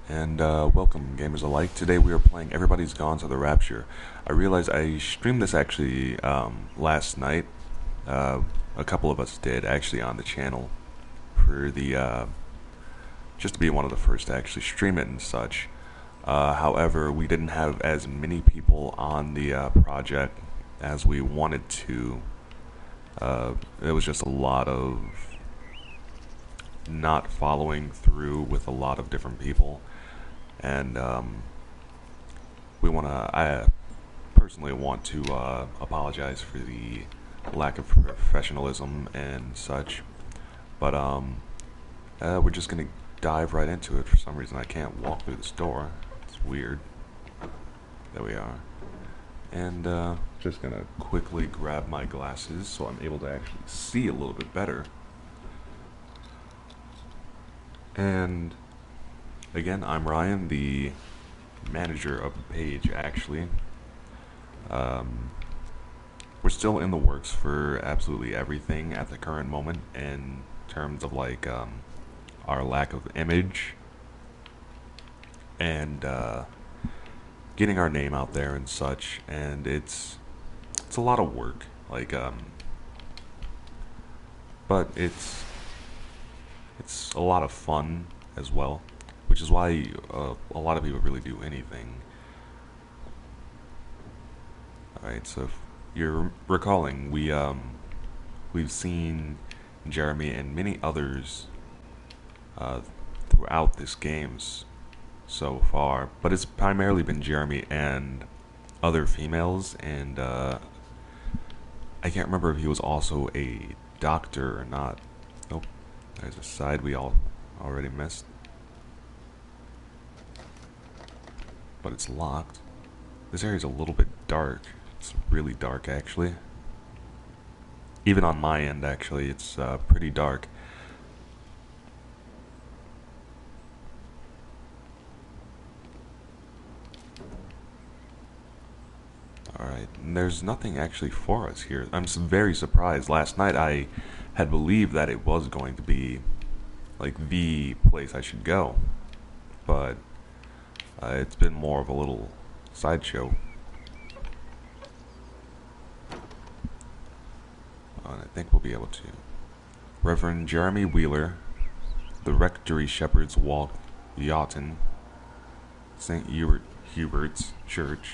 And welcome, gamers alike. Today we are playing Everybody's Gone to the Rapture. I realized I streamed this actually last night. A couple of us did actually on the channel for the just to be one of the first to actually stream it and such. However, we didn't have as many people on the project as we wanted to. It was just a lot of not following through with a lot of different people, and I personally want to apologize for the lack of professionalism and such, but we're just gonna dive right into it. For some reason I can't walk through this door. It's weird. There we are. And just gonna quickly grab my glasses so I'm able to actually see a little bit better. And again, I'm Ryan, the manager of the page, actually. We're still in the works for absolutely everything at the current moment in terms of like our lack of image and getting our name out there and such, and it's a lot of work, like but it's a lot of fun as well, which is why a lot of people really do anything. Alright, so if you're recalling, we've seen Jeremy and many others throughout this games so far, but it's primarily been Jeremy and other females, and I can't remember if he was also a doctor or not. Nope, there's a side we already missed, but it's locked. This area's a little bit dark. It's really dark, actually. Even on my end, actually, it's pretty dark. Alright, there's nothing actually for us here. I'm very surprised. Last night I had believed that it was going to be like the place I should go, but it's been more of a little sideshow. And I think we'll be able to. Reverend Jeremy Wheeler, the Rectory Shepherd's Walk, Yachton, St. Hubert's Church,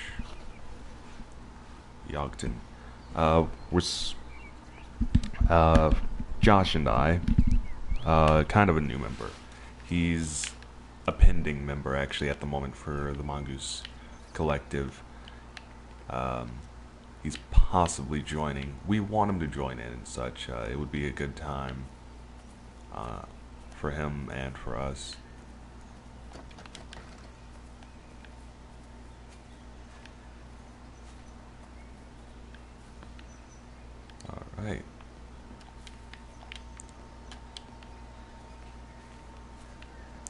Yachton. Josh and I, kind of a new member. He's a pending member, actually, at the moment for the Mongoose Collective. He's possibly joining. We want him to join in and such. It would be a good time for him and for us. Alright.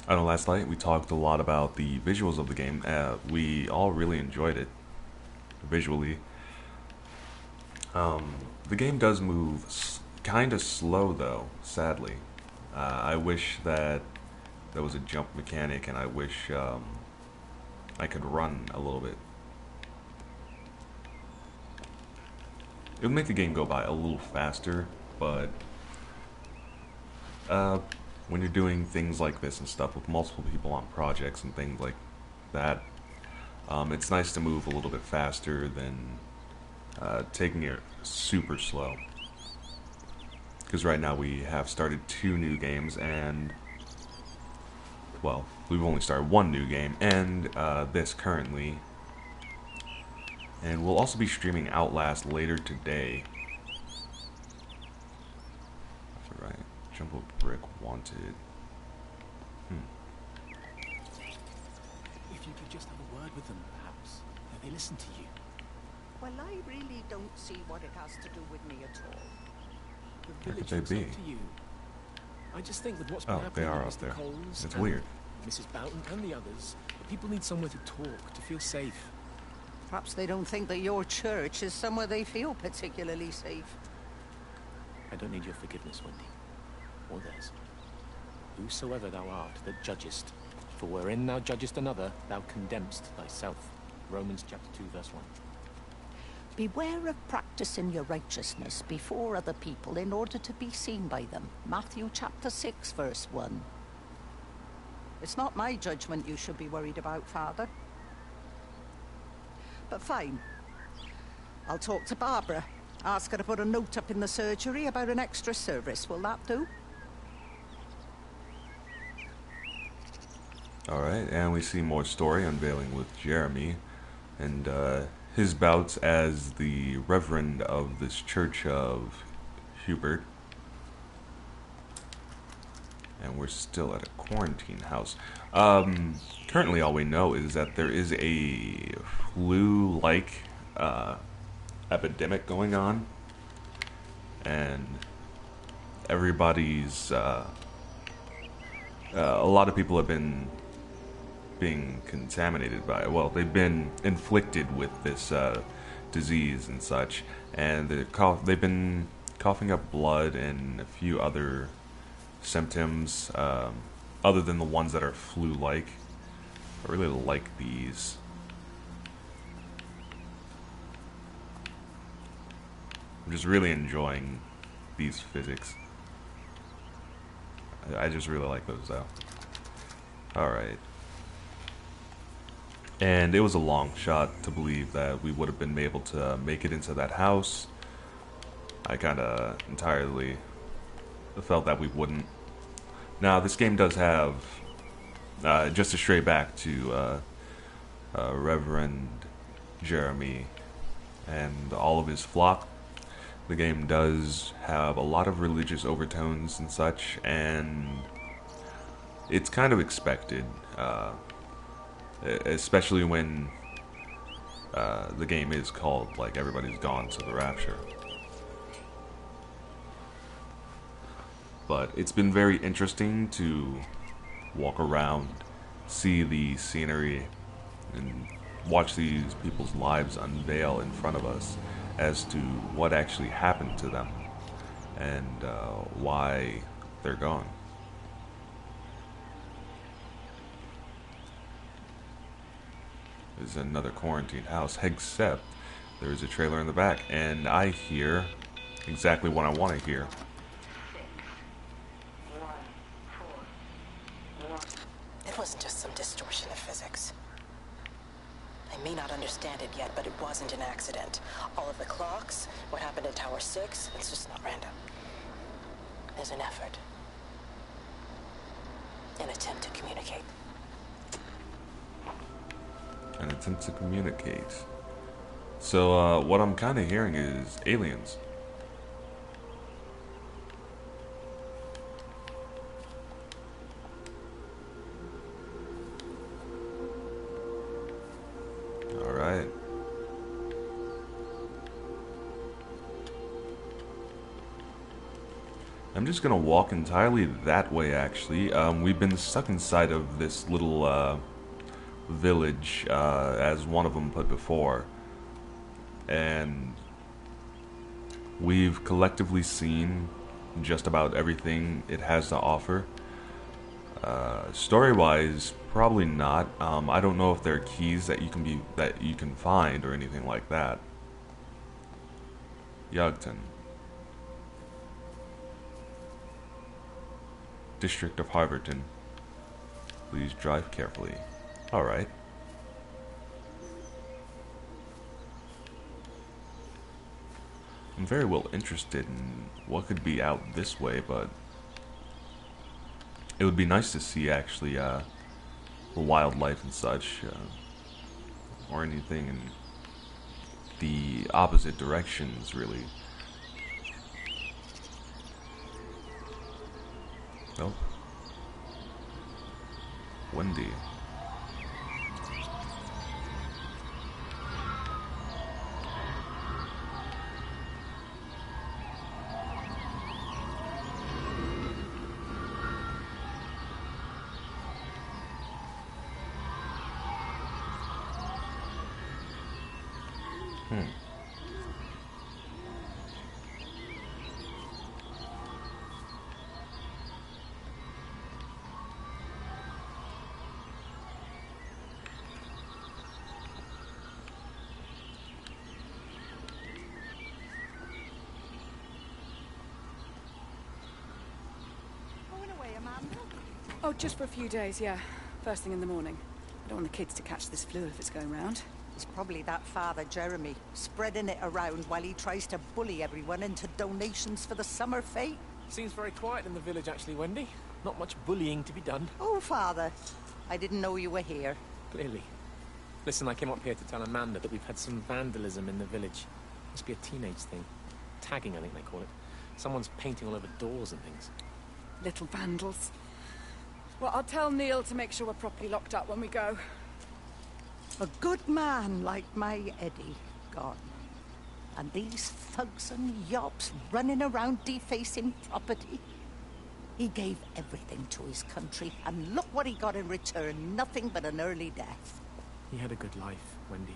I know last night we talked a lot about the visuals of the game. We all really enjoyed it visually. The game does move kind of slow, though, sadly. I wish that there was a jump mechanic, and I wish I could run a little bit. It would make the game go by a little faster, but when you're doing things like this and stuff with multiple people on projects and things like that, it's nice to move a little bit faster than taking it super slow. Because right now we have started 2 new games, and well, we've only started 1 new game, and this currently. And we'll also be streaming Outlast later today. Alright, jump a brick wanted. If you could just have a word with them, perhaps. They listen to you. Well, I really don't see what it has to do with me at all. The Where could village they looks be? up to you. I just think with what's been Oh, they happening are with up Mr. there. Coles It's and weird. Mrs. Boughton and the others, people need somewhere to talk, to feel safe. Perhaps they don't think that your church is somewhere they feel particularly safe. I don't need your forgiveness, Wendy. Or theirs. Whosoever thou art that judgest, For wherein thou judgest another, thou condemnest thyself. Romans chapter 2, verse 1. Beware of practicing your righteousness before other people in order to be seen by them. Matthew chapter 6, verse 1. It's not my judgment you should be worried about, Father. But fine. I'll talk to Barbara. Ask her to put a note up in the surgery about an extra service. Will that do? Alright, and we see more story unveiling with Jeremy and his bouts as the reverend of this church of Hubert. And we're still at a quarantine house. Currently all we know is that there is a flu-like epidemic going on. And everybody's... a lot of people have been being contaminated by it. Well, they've been inflicted with this disease and such. And they've been coughing up blood and a few other symptoms other than the ones that are flu-like. I really like these. I'm just really enjoying these physics. I just really like those though. Alright. And it was a long shot to believe that we would have been able to make it into that house. I kinda entirely felt that we wouldn't. Now, this game does have, just to stray back to Reverend Jeremy and all of his flock, the game does have a lot of religious overtones and such, and it's kind of expected, especially when the game is called, like, Everybody's Gone to the Rapture. But it's been very interesting to walk around, see the scenery, and watch these people's lives unveil in front of us as to what actually happened to them and why they're gone. There's another quarantine house, except there's a trailer in the back, and I hear exactly what I want to hear. It wasn't just some distortion of physics. I may not understand it yet, but it wasn't an accident. All of the clocks, what happened at Tower 6, it's just not random. There's an effort. An attempt to communicate. An attempt to communicate. So, what I'm kind of hearing is aliens. Alright. I'm just gonna walk entirely that way, actually. We've been stuck inside of this little, village, as one of them put before. And we've collectively seen just about everything it has to offer. Story-wise, probably not. I don't know if there are keys that you can find or anything like that. Yogton. District of Harverton. Please drive carefully. Alright. I'm very well interested in what could be out this way, but it would be nice to see actually wildlife and such, or anything in the opposite directions, really. Nope. Windy. Oh, just for a few days, yeah. First thing in the morning. I don't want the kids to catch this flu if it's going round. It's probably that Father Jeremy, spreading it around while he tries to bully everyone into donations for the summer fete. Seems very quiet in the village, actually, Wendy. Not much bullying to be done. Oh, Father. I didn't know you were here. Clearly. Listen, I came up here to tell Amanda that we've had some vandalism in the village. Must be a teenage thing. Tagging, I think they call it. Someone's painting all over doors and things. Little vandals. Well, I'll tell Neil to make sure we're properly locked up when we go. A good man like my Eddie gone. And these thugs and yobs running around defacing property. He gave everything to his country, and look what he got in return. Nothing but an early death. He had a good life, Wendy.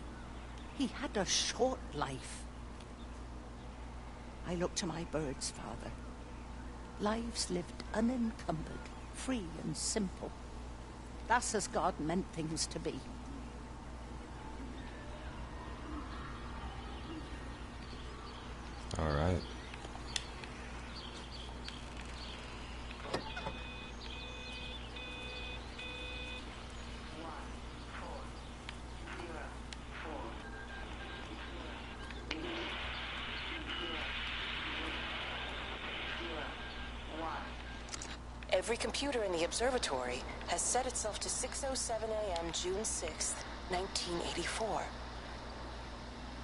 He had a short life. I look to my birds, Father. Lives lived unencumbered, free and simple. That's as God meant things to be. All right. Every computer in the observatory has set itself to 6:07 a.m. June 6th, 1984.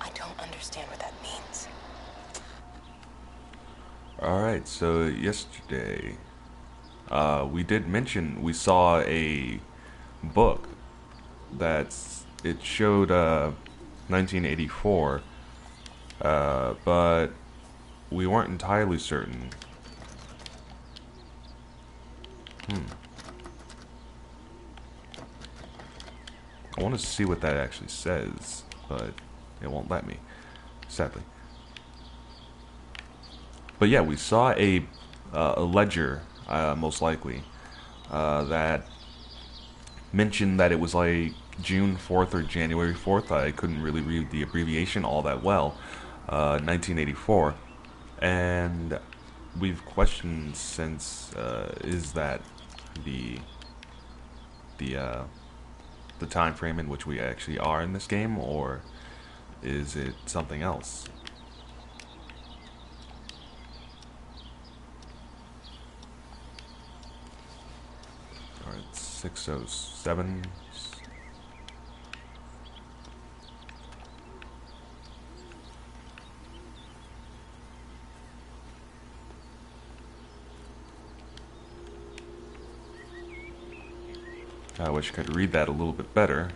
I don't understand what that means. All right. So yesterday, we did mention we saw a book it showed 1984, but we weren't entirely certain. I want to see what that actually says, but it won't let me, sadly. But yeah, we saw a ledger, most likely, that mentioned that it was like June 4th or January 4th. I couldn't really read the abbreviation all that well. 1984, and we've questioned since, is that the time frame in which we actually are in this game, or is it something else? Alright, 607. I wish I could read that a little bit better.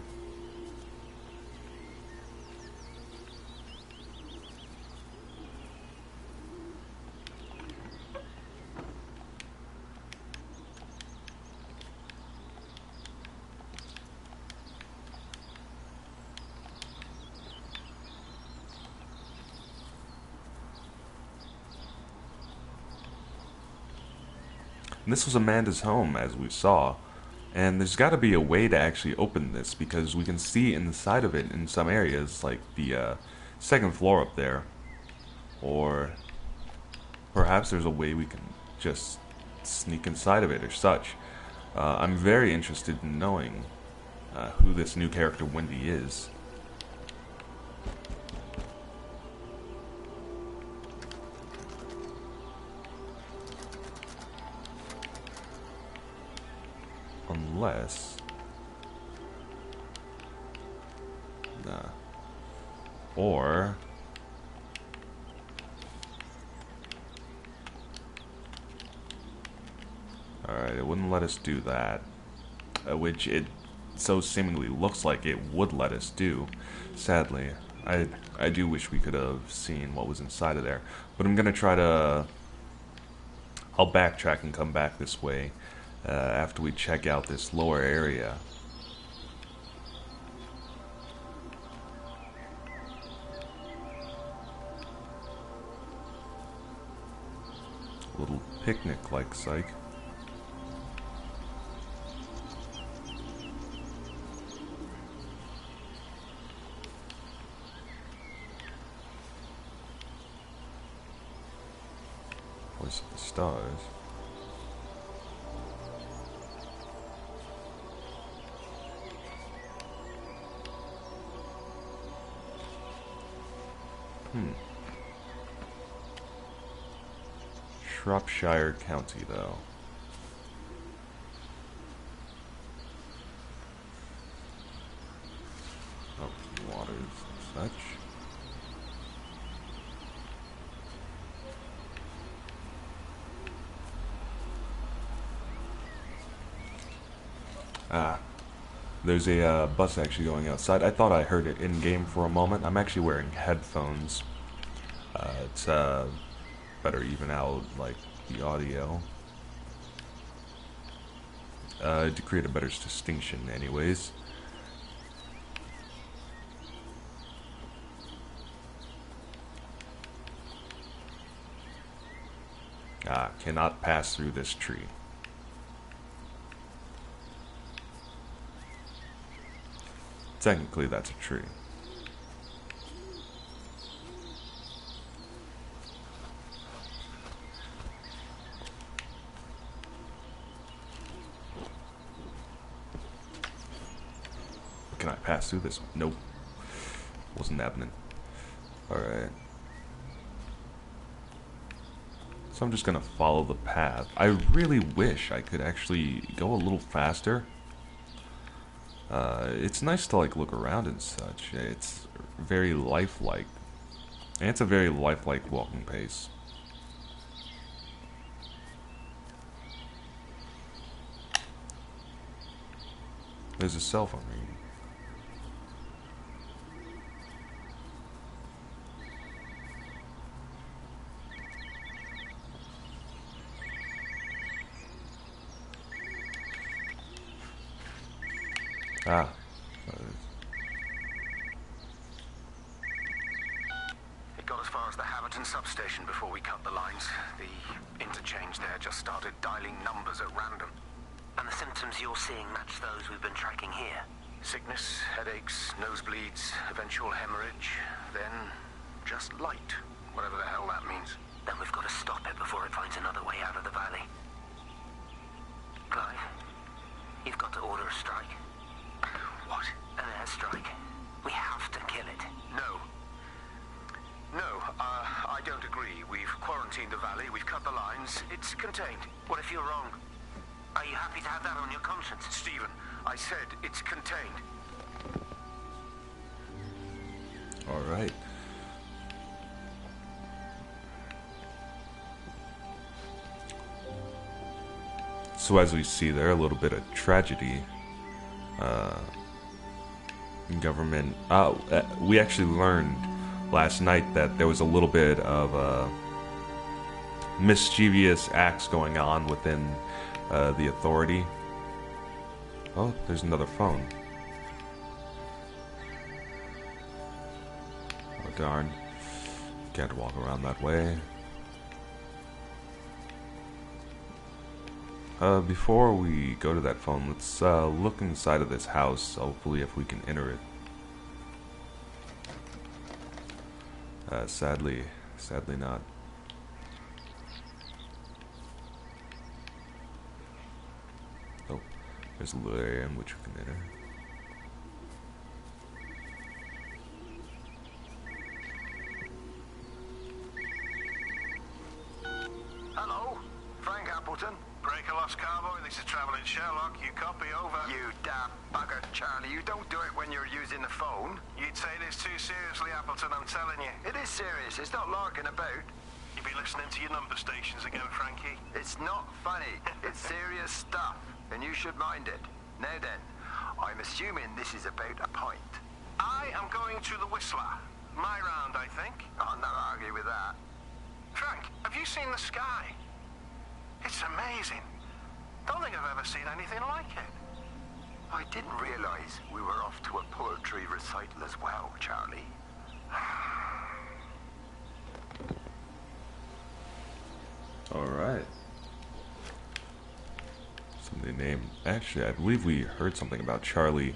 And this was Amanda's home, as we saw. And there's got to be a way to actually open this, because we can see inside of it in some areas, like the second floor up there. Or perhaps there's a way we can just sneak inside of it or such. I'm very interested in knowing who this new character Wendy is. Unless... Nah. Or... Alright, it wouldn't let us do that. Which it so seemingly looks like it would let us do. Sadly. I do wish we could have seen what was inside of there. But I'm gonna try to... I'll backtrack and come back this way. After we check out this lower area. Little picnic-like psych. Where's the stars? Shropshire County, though. Oh, waters and such. Ah, there's a bus actually going outside. I thought I heard it in-game for a moment. I'm actually wearing headphones. It's better even out, like, the audio. To create a better distinction, anyways. Ah, cannot pass through this tree. Technically, that's a tree. Can I pass through this? Nope. Wasn't happening. Alright. So I'm just gonna follow the path. I really wish I could actually go a little faster. It's nice to like look around and such. It's very lifelike. And it's a very lifelike walking pace. There's a cell phone ringing. Ah. It got as far as the Haverton substation before we cut the lines. The interchange there just started dialing numbers at random. And the symptoms you're seeing match those we've been tracking here? Sickness, headaches, nosebleeds, eventual hemorrhage, then just light, whatever the hell that means. Then we've got to stop it before it finds another way out of the valley. Clive, you've got to order a strike. What? An airstrike. We have to kill it. No. No, I don't agree. We've quarantined the valley, we've cut the lines, it's contained. What if you're wrong? Are you happy to have that on your conscience? Stephen, I said it's contained. Alright. So as we see there, a little bit of tragedy. Government... we actually learned last night that there was a little bit of mischievous acts going on within the authority. Oh, there's another phone. Oh, darn. Can't walk around that way. Before we go to that phone, let's look inside of this house, hopefully if we can enter it. Sadly not. Oh, there's a little area in which we can enter. Hello, Frank Appleton. Breaker Lost Cowboy, this is Traveling Sherlock. You copy, over. You damn bugger, Charlie. You don't do it when you're using the phone. You'd say this too seriously, Appleton, I'm telling you. It is serious. It's not larking about. You be listening to your number stations again, Frankie? It's not funny. It's serious stuff, and you should mind it. Now then, I'm assuming this is about a pint. I am going to the Whistler. My round, I think. I'll not argue with that. Frank, have you seen the sky? It's amazing. Don't think I've ever seen anything like it. I didn't realize we were off to a poetry recital as well, Charlie. Alright. Somebody named... Actually, I believe we heard something about Charlie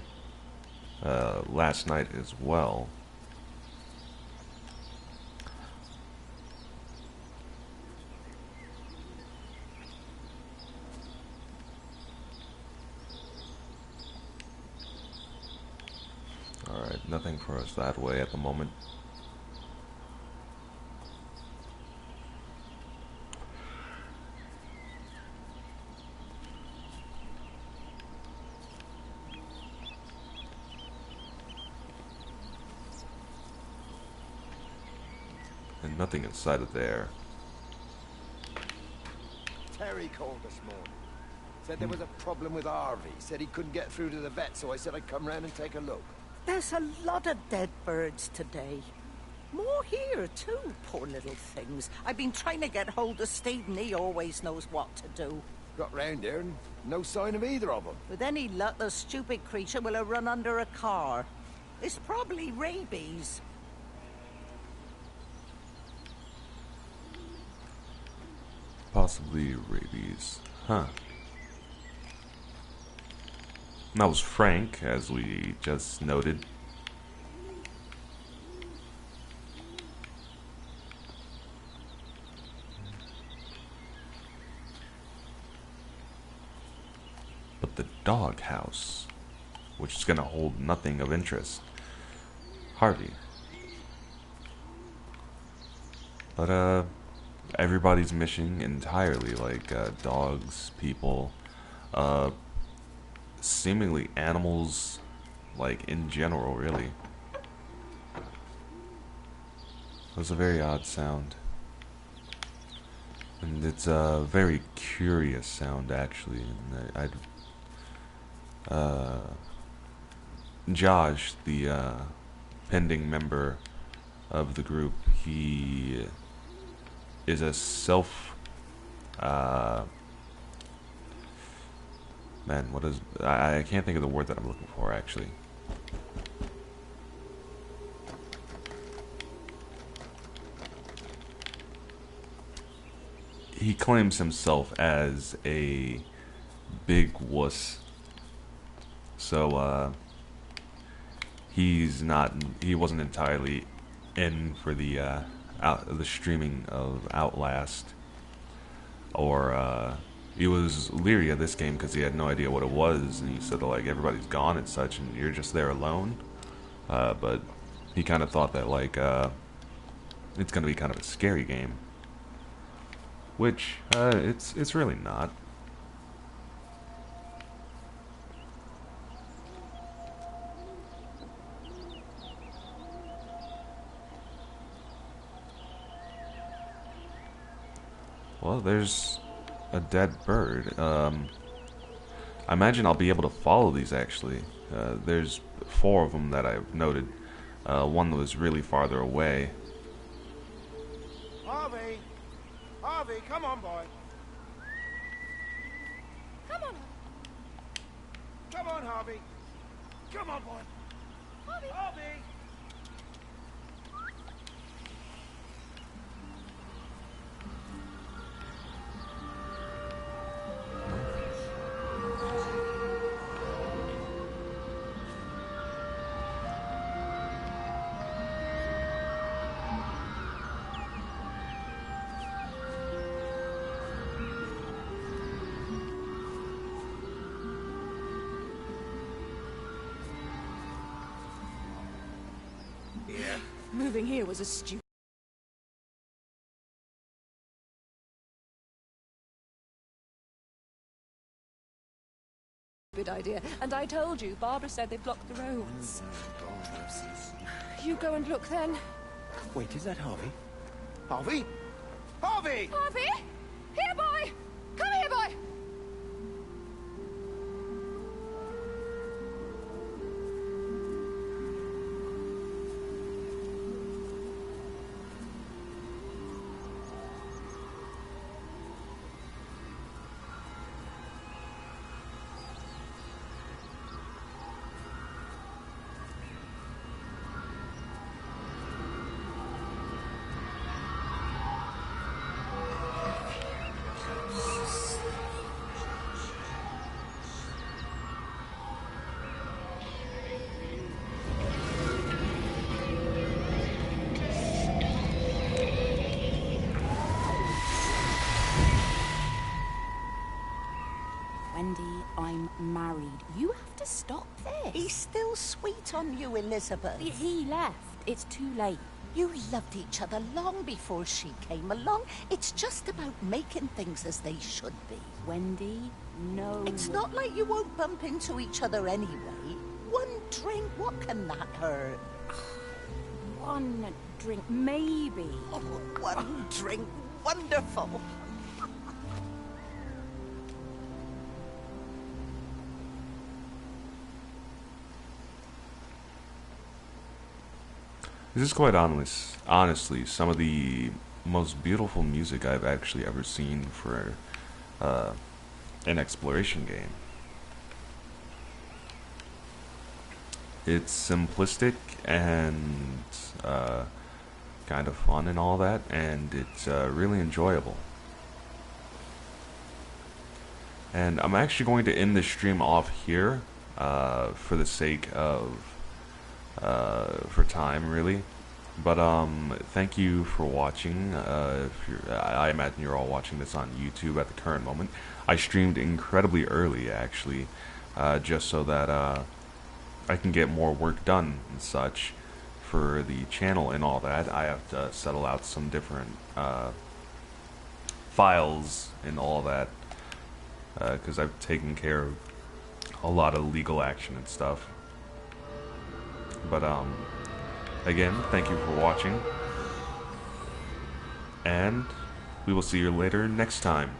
last night as well. Alright, nothing for us that way at the moment. Nothing inside of there. Terry called this morning. Said there was a problem with Harvey. Said he couldn't get through to the vet, so I said I'd come round and take a look. There's a lot of dead birds today. More here, too, poor little things. I've been trying to get hold of Steve, and he always knows what to do. Got round here and no sign of either of them. With any luck, the stupid creature will have run under a car. It's probably rabies. Possibly rabies. Huh. And that was Frank, as we just noted. But the doghouse, which is going to hold nothing of interest. Harvey. But, everybody's missing entirely, like, dogs, people, seemingly animals, like, in general, really. It was a very odd sound. And it's a very curious sound, actually. And Josh, the, pending member of the group, he is a man, what is... I can't think of the word that I'm looking for, actually. He claims himself as a big wuss. So, he wasn't entirely in for the streaming of Outlast, or he was leery of this game because he had no idea what it was, and he said like everybody's gone and such, and you're just there alone. But he kind of thought that like it's gonna be kind of a scary game, which it's really not. Well, there's a dead bird. I imagine I'll be able to follow these, actually. There's 4 of them that I've noted. One that was really farther away. Harvey! Harvey, come on, boy. Come on. Come on, Harvey. Come on, boy. Harvey. Harvey! Moving here was a stupid idea. And I told you, Barbara said they blocked the roads. You go and look then. Wait, is that Harvey? Harvey? Harvey! Harvey! Here, boy! Come here, boy! Wendy, I'm married. You have to stop this. He's still sweet on you, Elizabeth. He left. It's too late. You loved each other long before she came along. It's just about making things as they should be. Wendy, no. It's not like you won't bump into each other anyway. One drink, what can that hurt? One drink, maybe. Oh, one drink. Wonderful. This is quite honestly some of the most beautiful music I've actually ever seen for an exploration game. It's simplistic and kind of fun and all that, and it's really enjoyable. And I'm actually going to end the stream off here for the sake of for time, really. But thank you for watching. If I imagine you're all watching this on YouTube at the current moment. I streamed incredibly early, actually, just so that I can get more work done and such for the channel and all that. I have to settle out some different files and all that because I've taken care of a lot of legal action and stuff. But again, thank you for watching, and we will see you later next time.